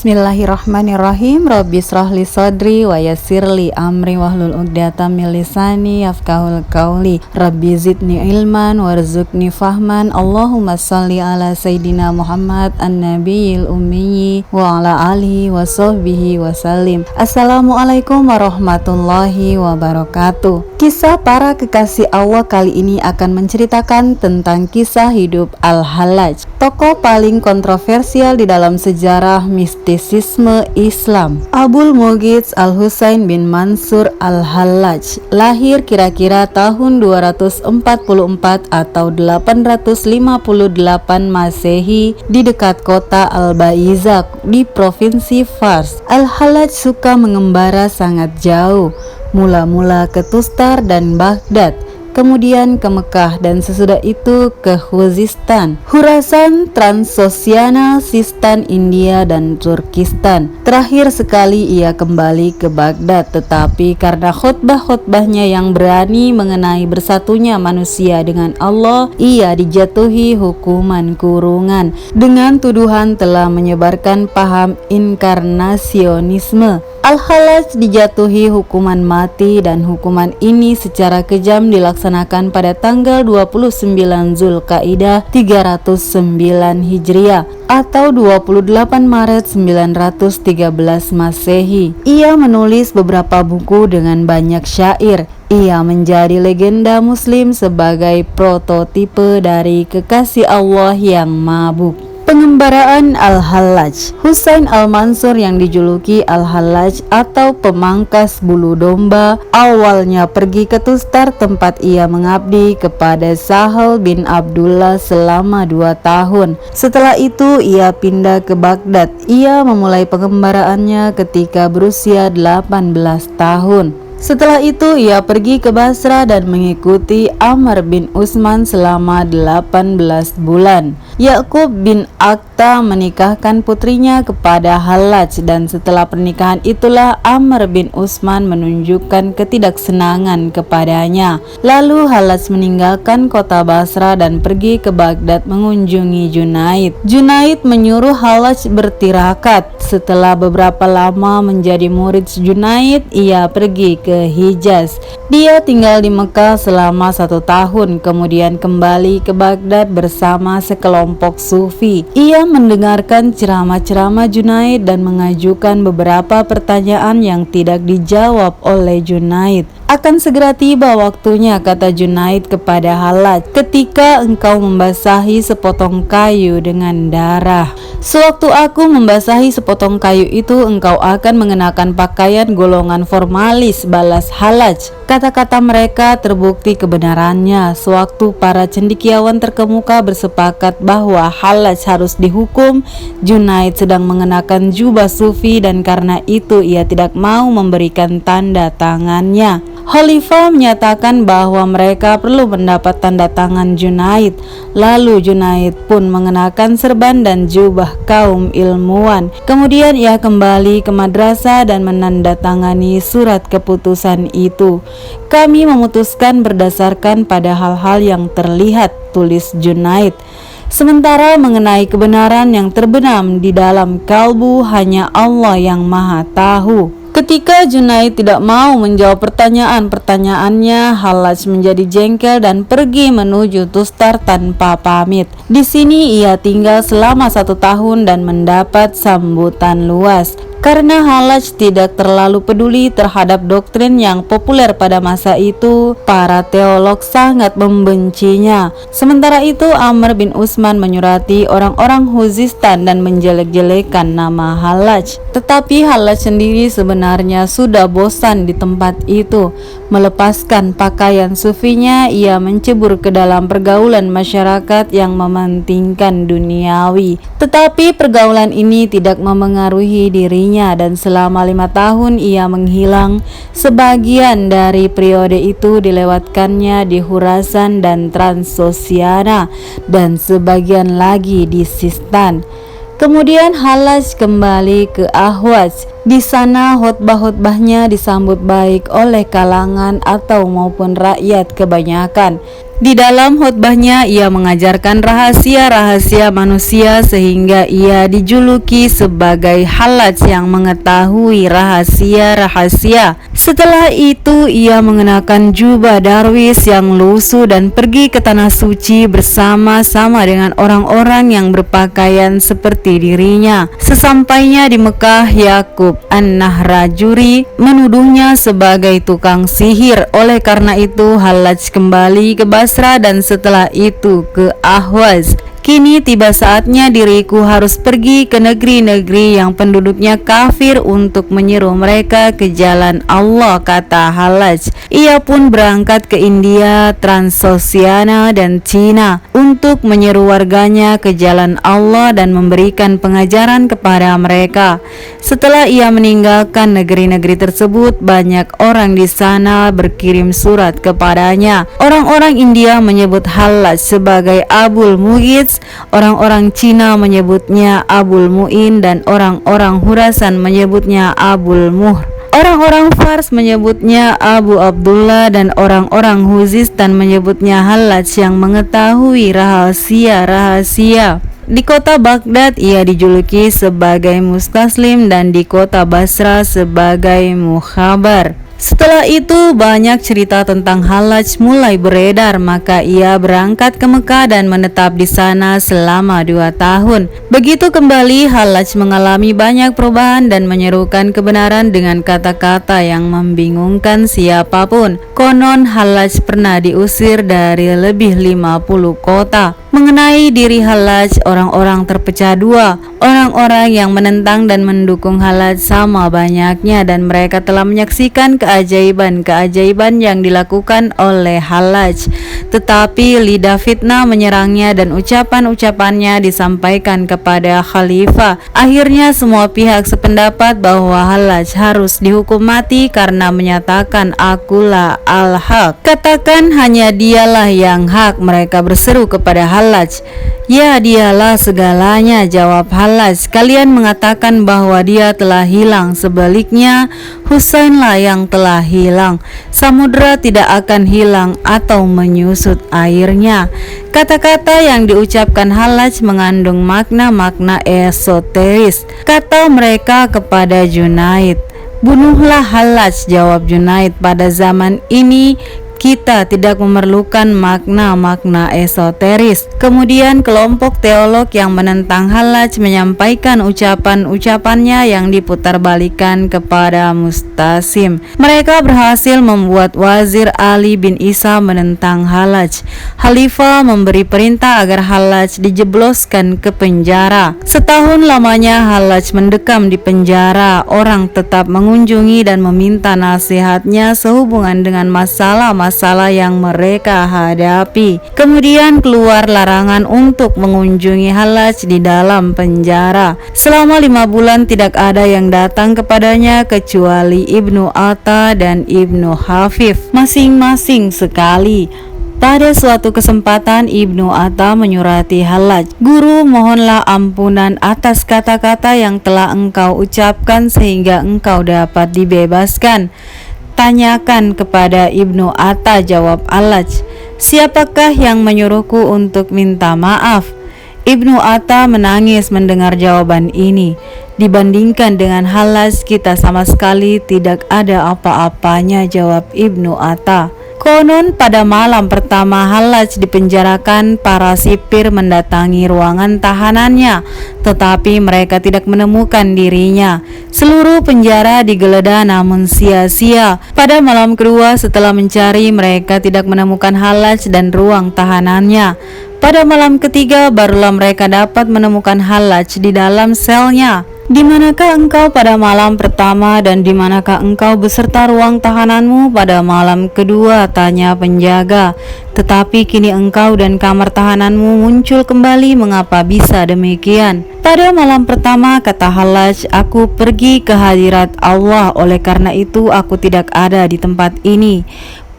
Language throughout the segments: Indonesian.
Bismillahirrahmanirrahim. Rabbi shrahli sadri wa yassirli amri wahlul 'uqdatam min lisani yafqahul qawli. Rabbi zidni ilman warzuqni fahman. Allahumma shalli ala sayyidina Muhammad an-nabiyil ummi wa ala alihi wa sahbihi wasallim. Assalamualaikum warahmatullahi wabarakatuh. Kisah para kekasih Allah kali ini akan menceritakan tentang kisah hidup Al-Hallaj, tokoh paling kontroversial di dalam sejarah mistisisme Islam. Abul Mughith Al-Husain bin Mansur Al-Hallaj lahir kira-kira tahun 244 atau 858 Masehi di dekat kota Al-Baizak di provinsi Fars. Al-Hallaj suka mengembara sangat jauh, mula-mula ke Tustar dan Baghdad, kemudian ke Mekah, dan sesudah itu ke Khuzistan, Khurasan, Transoksiana, Sistan, India, dan Turkistan. Terakhir sekali ia kembali ke Baghdad, tetapi karena khutbah-khutbahnya yang berani mengenai bersatunya manusia dengan Allah, ia dijatuhi hukuman kurungan dengan tuduhan telah menyebarkan paham inkarnasionisme. Al-Hallaj dijatuhi hukuman mati, dan hukuman ini secara kejam dilaksanakan pada tanggal 29 Zulkaidah 309 Hijriah atau 28 Maret 913 Masehi. Ia menulis beberapa buku dengan banyak syair. Ia menjadi legenda muslim sebagai prototipe dari kekasih Allah yang mabuk. Pengembaraan Al-Hallaj. Husain Al-Mansur yang dijuluki Al-Hallaj atau pemangkas bulu domba, awalnya pergi ke Tustar tempat ia mengabdi kepada Sahal bin Abdullah selama 2 tahun. Setelah itu ia pindah ke Baghdad. Ia memulai pengembaraannya ketika berusia 18 tahun. Setelah itu ia pergi ke Basra dan mengikuti Amr bin Utsman selama 18 bulan. Ya'qub bin Akhta menikahkan putrinya kepada Hallaj, dan setelah pernikahan itulah Amr bin Utsman menunjukkan ketidaksenangan kepadanya. Lalu Hallaj meninggalkan kota Basra dan pergi ke Baghdad mengunjungi Junaid. Junaid menyuruh Hallaj bertirakat. Setelah beberapa lama menjadi murid Junaid, ia pergi ke Hijaz. Dia tinggal di Mekah selama 1 tahun, kemudian kembali ke Baghdad bersama sekelompok sufi. Ia mendengarkan ceramah-ceramah Junaid dan mengajukan beberapa pertanyaan yang tidak dijawab oleh Junaid. Akan segera tiba waktunya, kata Junaid kepada Hallaj, ketika engkau membasahi sepotong kayu dengan darah. Sewaktu aku membasahi sepotong kayu itu, engkau akan mengenakan pakaian golongan formalis, balas Hallaj. Kata-kata mereka terbukti kebenarannya. Sewaktu para cendekiawan terkemuka bersepakat bahwa Hallaj harus dihukum, Junaid sedang mengenakan jubah sufi, dan karena itu ia tidak mau memberikan tanda tangannya. Khalifah menyatakan bahwa mereka perlu mendapat tanda tangan Junaid. Lalu Junaid pun mengenakan serban dan jubah kaum ilmuwan. Kemudian ia kembali ke madrasah dan menandatangani surat keputusan itu. Kami memutuskan berdasarkan pada hal-hal yang terlihat, tulis Junaid. Sementara mengenai kebenaran yang terbenam di dalam kalbu, hanya Allah yang Maha Tahu. Ketika Junaid tidak mau menjawab pertanyaan-pertanyaannya, Hallaj menjadi jengkel dan pergi menuju Tustar tanpa pamit. Di sini ia tinggal selama 1 tahun dan mendapat sambutan luas. Karena Hallaj tidak terlalu peduli terhadap doktrin yang populer pada masa itu, para teolog sangat membencinya. Sementara itu Amr bin Utsman menyurati orang-orang Khuzistan dan menjelek-jelekan nama Hallaj. Tetapi Hallaj sendiri sebenarnya sudah bosan di tempat itu. Melepaskan pakaian sufinya, ia mencebur ke dalam pergaulan masyarakat yang mementingkan duniawi. Tetapi pergaulan ini tidak memengaruhi dirinya, dan selama 5 tahun ia menghilang. Sebagian dari periode itu dilewatkannya di Khurasan dan Transoksiana, dan sebagian lagi di Sistan. Kemudian Hallaj kembali ke Ahwaz. Di sana khutbah-khutbahnya disambut baik oleh kalangan atau maupun rakyat kebanyakan. Di dalam khutbahnya ia mengajarkan rahasia-rahasia manusia sehingga ia dijuluki sebagai Hallaj yang mengetahui rahasia-rahasia. Setelah itu ia mengenakan jubah darwis yang lusuh dan pergi ke tanah suci bersama-sama dengan orang-orang yang berpakaian seperti dirinya. Sesampainya di Mekah, Yakub An-Nahrajuri menuduhnya sebagai tukang sihir. Oleh karena itu Hallaj kembali ke Basra dan setelah itu ke Ahwaz. Kini tiba saatnya diriku harus pergi ke negeri-negeri yang penduduknya kafir untuk menyeru mereka ke jalan Allah, kata Hallaj. Ia pun berangkat ke India, Transoxiana dan Cina untuk menyeru warganya ke jalan Allah dan memberikan pengajaran kepada mereka. Setelah ia meninggalkan negeri-negeri tersebut, banyak orang di sana berkirim surat kepadanya. Orang-orang India menyebut Hallaj sebagai Abul Mughith, orang-orang Cina menyebutnya Abul Mu'in, dan orang-orang Khurasan menyebutnya Abul Muhr. Orang-orang Fars menyebutnya Abu Abdullah dan orang-orang Khuzistan menyebutnya Hallaj yang mengetahui rahasia-rahasia. Di kota Baghdad ia dijuluki sebagai Mustaslim dan di kota Basra sebagai Mukhabar. Setelah itu banyak cerita tentang Hallaj mulai beredar, maka ia berangkat ke Mekah dan menetap di sana selama 2 tahun. Begitu kembali, Hallaj mengalami banyak perubahan dan menyerukan kebenaran dengan kata-kata yang membingungkan siapapun. Konon Hallaj pernah diusir dari lebih 50 kota. Mengenai diri Hallaj, orang-orang terpecah dua. Orang-orang yang menentang dan mendukung Hallaj sama banyaknya, dan mereka telah menyaksikan keajaiban-keajaiban yang dilakukan oleh Hallaj. Tetapi lidah fitnah menyerangnya dan ucapan-ucapannya disampaikan kepada khalifah. Akhirnya semua pihak sependapat bahwa Hallaj harus dihukum mati karena menyatakan akulah al-haq. Katakan hanya dialah yang hak, mereka berseru kepada Hallaj. Ya, dialah segalanya, jawab Hallaj. Kalian mengatakan bahwa dia telah hilang, sebaliknya Husainlah yang telah hilang. Samudra tidak akan hilang atau menyusut airnya. Kata-kata yang diucapkan Hallaj mengandung makna-makna esoteris. Kata mereka kepada Junaid, bunuhlah Hallaj, jawab Junaid. Pada zaman ini kita tidak memerlukan makna-makna esoteris. Kemudian kelompok teolog yang menentang Hallaj menyampaikan ucapan-ucapannya yang diputarbalikkan kepada Mustasim. Mereka berhasil membuat Wazir Ali bin Isa menentang Hallaj. Khalifah memberi perintah agar Hallaj dijebloskan ke penjara. Setahun lamanya Hallaj mendekam di penjara. Orang tetap mengunjungi dan meminta nasihatnya sehubungan dengan masalah yang mereka hadapi. Kemudian keluar larangan untuk mengunjungi Hallaj di dalam penjara. Selama 5 bulan tidak ada yang datang kepadanya kecuali Ibnu Atta dan Ibnu Hafif, masing-masing sekali. Pada suatu kesempatan Ibnu Atta menyurati Hallaj, "Guru, mohonlah ampunan atas kata-kata yang telah engkau ucapkan sehingga engkau dapat dibebaskan." Tanyakan kepada Ibnu Atta, jawab Hallaj. Siapakah yang menyuruhku untuk minta maaf? Ibnu Atta menangis mendengar jawaban ini. Dibandingkan dengan Hallaj, kita sama sekali tidak ada apa-apanya, jawab Ibnu Atta. Konon pada malam pertama Hallaj dipenjarakan, para sipir mendatangi ruangan tahanannya, tetapi mereka tidak menemukan dirinya. Seluruh penjara digeledah namun sia-sia. Pada malam kedua setelah mencari, mereka tidak menemukan Hallaj dan ruang tahanannya. Pada malam ketiga barulah mereka dapat menemukan Hallaj di dalam selnya. "Di manakah engkau pada malam pertama dan di manakah engkau beserta ruang tahananmu pada malam kedua?" tanya penjaga. "Tetapi kini engkau dan kamar tahananmu muncul kembali, mengapa bisa demikian?" "Pada malam pertama," kata Hallaj, "aku pergi ke hadirat Allah, oleh karena itu aku tidak ada di tempat ini.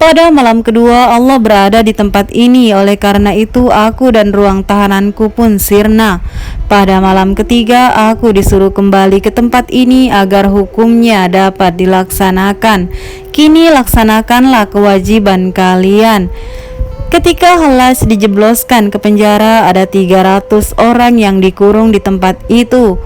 Pada malam kedua Allah berada di tempat ini, oleh karena itu aku dan ruang tahananku pun sirna. Pada malam ketiga aku disuruh kembali ke tempat ini agar hukumnya dapat dilaksanakan. Kini laksanakanlah kewajiban kalian." Ketika Halaj dijebloskan ke penjara, ada 300 orang yang dikurung di tempat itu.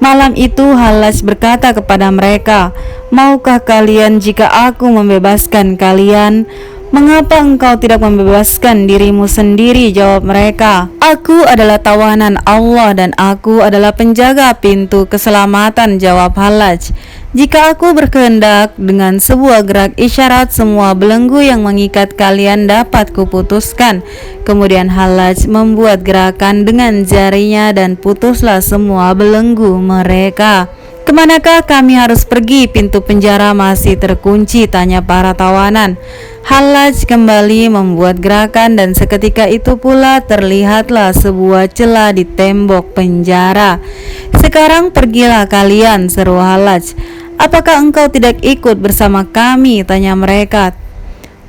Malam itu Halaj berkata kepada mereka, "Maukah kalian jika aku membebaskan kalian?" "Mengapa engkau tidak membebaskan dirimu sendiri?" jawab mereka. "Aku adalah tawanan Allah dan aku adalah penjaga pintu keselamatan," jawab Halaj. "Jika aku berkehendak, dengan sebuah gerak isyarat semua belenggu yang mengikat kalian dapat kuputuskan." Kemudian Halaj membuat gerakan dengan jarinya dan putuslah semua belenggu mereka. "Kemanakah kami harus pergi? Pintu penjara masih terkunci," tanya para tawanan. Halaj kembali membuat gerakan dan seketika itu pula terlihatlah sebuah celah di tembok penjara. "Sekarang pergilah kalian," seru Halaj. "Apakah engkau tidak ikut bersama kami?" tanya mereka.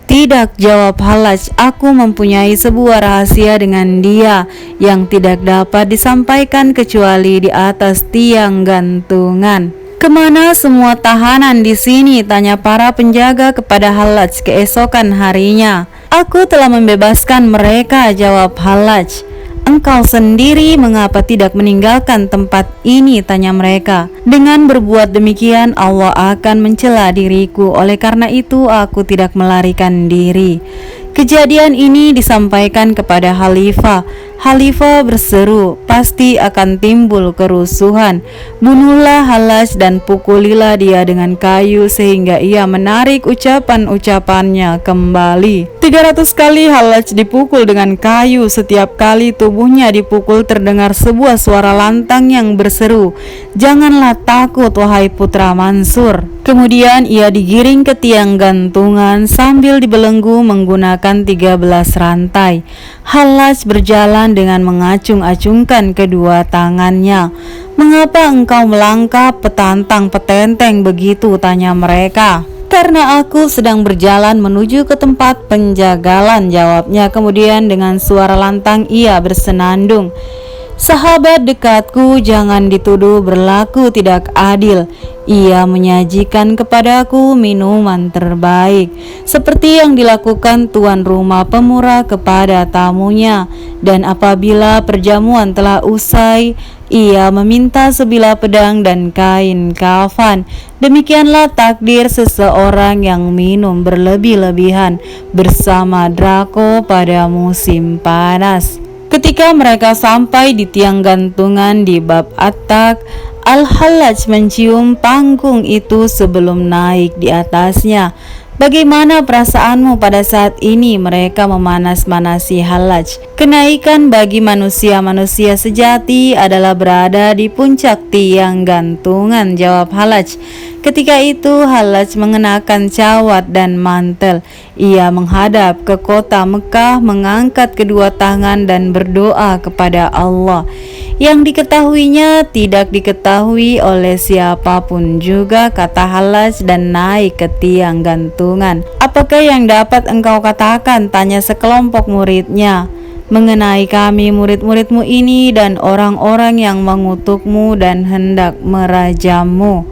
"Tidak," jawab Halaj, "aku mempunyai sebuah rahasia dengan dia yang tidak dapat disampaikan kecuali di atas tiang gantungan." "Kemana semua tahanan di sini?" tanya para penjaga kepada Halaj keesokan harinya. "Aku telah membebaskan mereka," jawab Halaj. "Engkau sendiri mengapa tidak meninggalkan tempat ini?" tanya mereka. "Dengan berbuat demikian Allah akan mencela diriku, oleh karena itu aku tidak melarikan diri." Kejadian ini disampaikan kepada Khalifah. Khalifah berseru, "Pasti akan timbul kerusuhan. Bunuhlah Halaj dan pukulilah dia dengan kayu sehingga ia menarik ucapan-ucapannya kembali." 300 kali Halaj dipukul dengan kayu. Setiap kali tubuhnya dipukul terdengar sebuah suara lantang yang berseru, "Janganlah takut wahai putra Mansur." Kemudian ia digiring ke tiang gantungan sambil dibelenggu menggunakan 13 rantai. Halaj berjalan dengan mengacung-acungkan kedua tangannya. "Mengapa engkau melangkah petantang-petenteng begitu?" tanya mereka. "Karena aku sedang berjalan menuju ke tempat penjagalan," jawabnya. Kemudian dengan suara lantang ia bersenandung, "Sahabat dekatku, jangan dituduh berlaku tidak adil. Ia menyajikan kepadaku minuman terbaik, seperti yang dilakukan tuan rumah pemurah kepada tamunya. Dan apabila perjamuan telah usai, ia meminta sebilah pedang dan kain kafan. Demikianlah takdir seseorang yang minum berlebih-lebihan bersama Draco pada musim panas." Ketika mereka sampai di tiang gantungan di Bab Attak, Al-Hallaj mencium panggung itu sebelum naik di atasnya. "Bagaimana perasaanmu pada saat ini?" mereka memanas-manasi Hallaj. "Kenaikan bagi manusia-manusia sejati adalah berada di puncak tiang gantungan," jawab Hallaj. Ketika itu Hallaj mengenakan cawat dan mantel. Ia menghadap ke kota Mekah, mengangkat kedua tangan dan berdoa kepada Allah. Yang diketahuinya tidak diketahui oleh siapapun juga, kata Hallaj dan naik ke tiang gantungan. "Apakah yang dapat engkau katakan?" tanya sekelompok muridnya. "Mengenai kami murid-muridmu ini dan orang-orang yang mengutukmu dan hendak merajammu.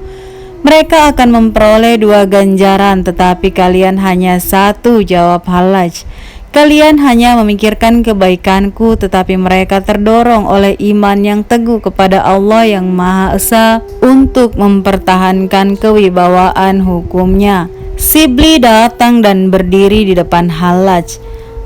Mereka akan memperoleh 2 ganjaran, tetapi kalian hanya 1, jawab Hallaj. "Kalian hanya memikirkan kebaikanku, tetapi mereka terdorong oleh iman yang teguh kepada Allah yang Maha Esa untuk mempertahankan kewibawaan hukumnya." Sibli datang dan berdiri di depan Hallaj.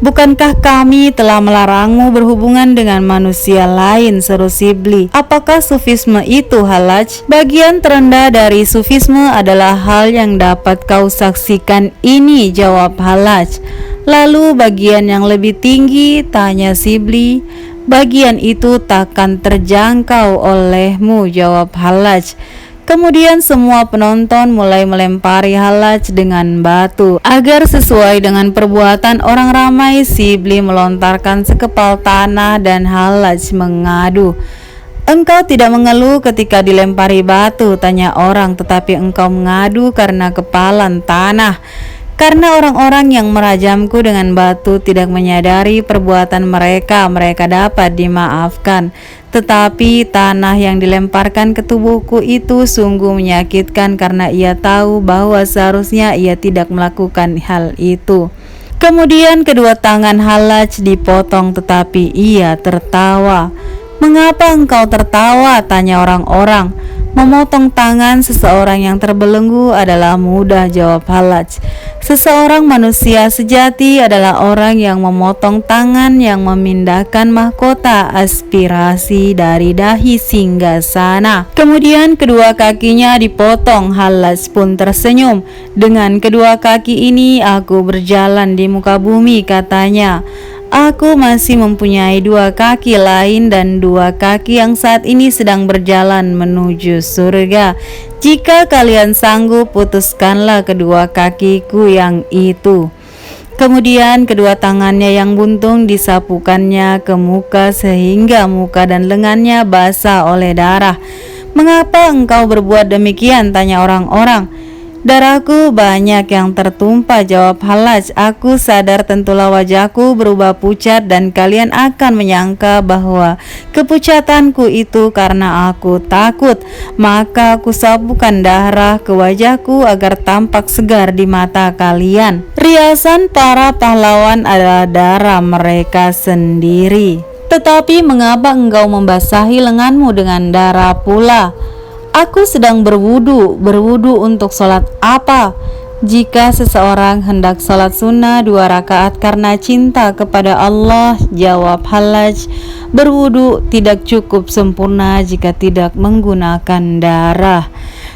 "Bukankah kami telah melarangmu berhubungan dengan manusia lain?" seru Sibli. "Apakah sufisme itu, Hallaj?" "Bagian terendah dari sufisme adalah hal yang dapat kau saksikan ini," jawab Hallaj. "Lalu bagian yang lebih tinggi?" tanya Sibli. "Bagian itu takkan terjangkau olehmu," jawab Hallaj. Kemudian semua penonton mulai melempari Hallaj dengan batu. Agar sesuai dengan perbuatan orang ramai, Sibli melontarkan sekepal tanah dan Hallaj mengadu. "Engkau tidak mengeluh ketika dilempari batu," tanya orang, "tetapi engkau mengadu karena kepalan tanah." "Karena orang-orang yang merajamku dengan batu tidak menyadari perbuatan mereka, mereka dapat dimaafkan. Tetapi tanah yang dilemparkan ke tubuhku itu sungguh menyakitkan karena ia tahu bahwa seharusnya ia tidak melakukan hal itu." Kemudian kedua tangan Hallaj dipotong, tetapi ia tertawa. "Mengapa engkau tertawa?" tanya orang-orang. "Memotong tangan seseorang yang terbelenggu adalah mudah," jawab Hallaj. "Seseorang manusia sejati adalah orang yang memotong tangan yang memindahkan mahkota aspirasi dari dahi singgasana." Kemudian kedua kakinya dipotong. Hallaj pun tersenyum. "Dengan kedua kaki ini aku berjalan di muka bumi," katanya. "Aku masih mempunyai dua kaki lain dan dua kaki yang saat ini sedang berjalan menuju surga. Jika kalian sanggup, putuskanlah kedua kakiku yang itu." Kemudian kedua tangannya yang buntung disapukannya ke muka sehingga muka dan lengannya basah oleh darah. "Mengapa engkau berbuat demikian?" tanya orang-orang. "Darahku banyak yang tertumpah," jawab Hallaj. "Aku sadar tentulah wajahku berubah pucat dan kalian akan menyangka bahwa kepucatanku itu karena aku takut. Maka aku sapukan darah ke wajahku agar tampak segar di mata kalian. Riasan para pahlawan adalah darah mereka sendiri. Tetapi mengapa engkau membasahi lenganmu dengan darah pula?" "Aku sedang berwudu untuk sholat apa?" "Jika seseorang hendak sholat sunnah 2 rakaat karena cinta kepada Allah," jawab Hallaj, "berwudu tidak cukup sempurna jika tidak menggunakan darah."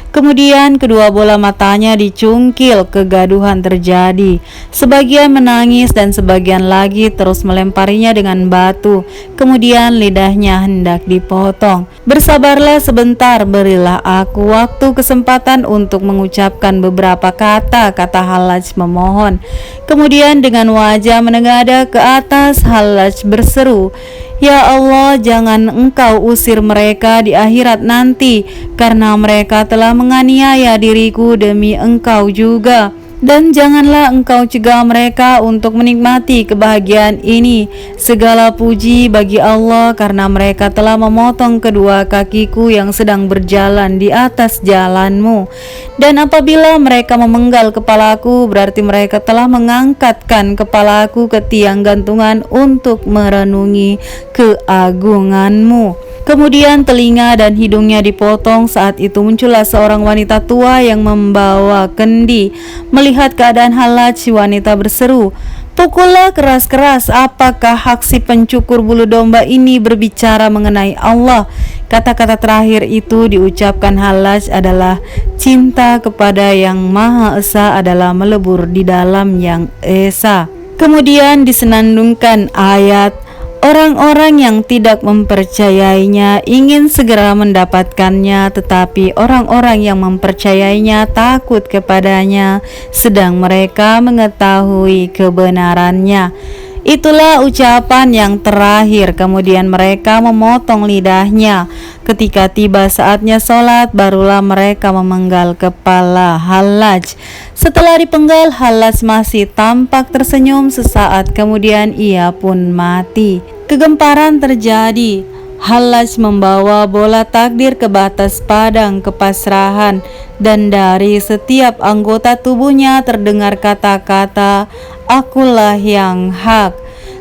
Kemudian kedua bola matanya dicungkil, kegaduhan terjadi. Sebagian menangis dan sebagian lagi terus melemparinya dengan batu. Kemudian lidahnya hendak dipotong. "Bersabarlah sebentar, berilah aku waktu kesempatan untuk mengucapkan beberapa kata," kata Hallaj memohon. Kemudian dengan wajah menengadah ke atas, Hallaj berseru, "Ya Allah, jangan engkau usir mereka di akhirat nanti, karena mereka telah menganiaya diriku demi engkau juga. Dan janganlah engkau cegah mereka untuk menikmati kebahagiaan ini. Segala puji bagi Allah karena mereka telah memotong kedua kakiku yang sedang berjalan di atas jalanmu. Dan apabila mereka memenggal kepalaku, berarti mereka telah mengangkatkan kepalaku ke tiang gantungan untuk merenungi keagunganmu." Kemudian telinga dan hidungnya dipotong. Saat itu muncullah seorang wanita tua yang membawa kendi. Melihat keadaan Hallaj, si wanita berseru, "Pukullah keras-keras, apakah hak si pencukur bulu domba ini berbicara mengenai Allah?" Kata-kata terakhir itu diucapkan Hallaj adalah cinta kepada Yang Maha Esa adalah melebur di dalam Yang Esa. Kemudian disenandungkan ayat, "Orang-orang yang tidak mempercayainya ingin segera mendapatkannya, tetapi orang-orang yang mempercayainya takut kepadanya, sedang mereka mengetahui kebenarannya." Itulah ucapan yang terakhir. Kemudian mereka memotong lidahnya. Ketika tiba saatnya sholat, barulah mereka memenggal kepala Hallaj. Setelah dipenggal, Hallaj masih tampak tersenyum. Sesaat kemudian ia pun mati. Kegemparan terjadi. Hallaj membawa bola takdir ke batas padang kepasrahan, dan dari setiap anggota tubuhnya terdengar kata-kata, "Akulah yang hak."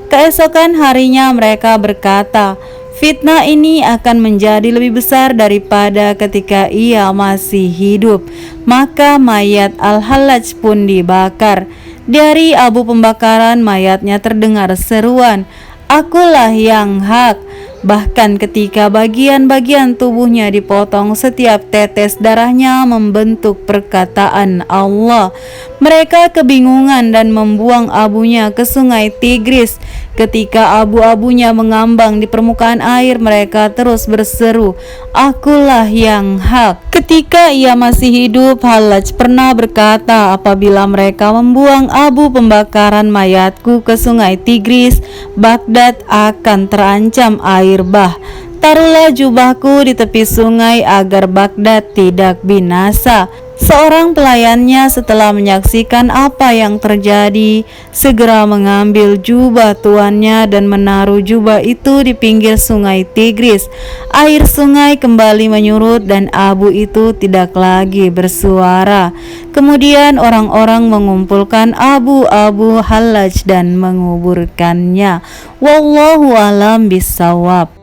Keesokan harinya mereka berkata, "Fitnah ini akan menjadi lebih besar daripada ketika ia masih hidup." Maka mayat Al-Hallaj pun dibakar. Dari abu pembakaran mayatnya terdengar seruan, "Akulah yang hak." Bahkan ketika bagian-bagian tubuhnya dipotong, setiap tetes darahnya membentuk perkataan Allah. Mereka kebingungan dan membuang abunya ke sungai Tigris. Ketika abu-abunya mengambang di permukaan air, mereka terus berseru, "Akulah yang hak." Ketika ia masih hidup, Hallaj pernah berkata, "Apabila mereka membuang abu pembakaran mayatku ke sungai Tigris, Baghdad akan terancam air bah. Taruhlah jubahku di tepi sungai agar Baghdad tidak binasa." Seorang pelayannya setelah menyaksikan apa yang terjadi, segera mengambil jubah tuannya dan menaruh jubah itu di pinggir sungai Tigris. Air sungai kembali menyurut dan abu itu tidak lagi bersuara. Kemudian orang-orang mengumpulkan abu-abu Hallaj dan menguburkannya. Wallahu alam bisawab.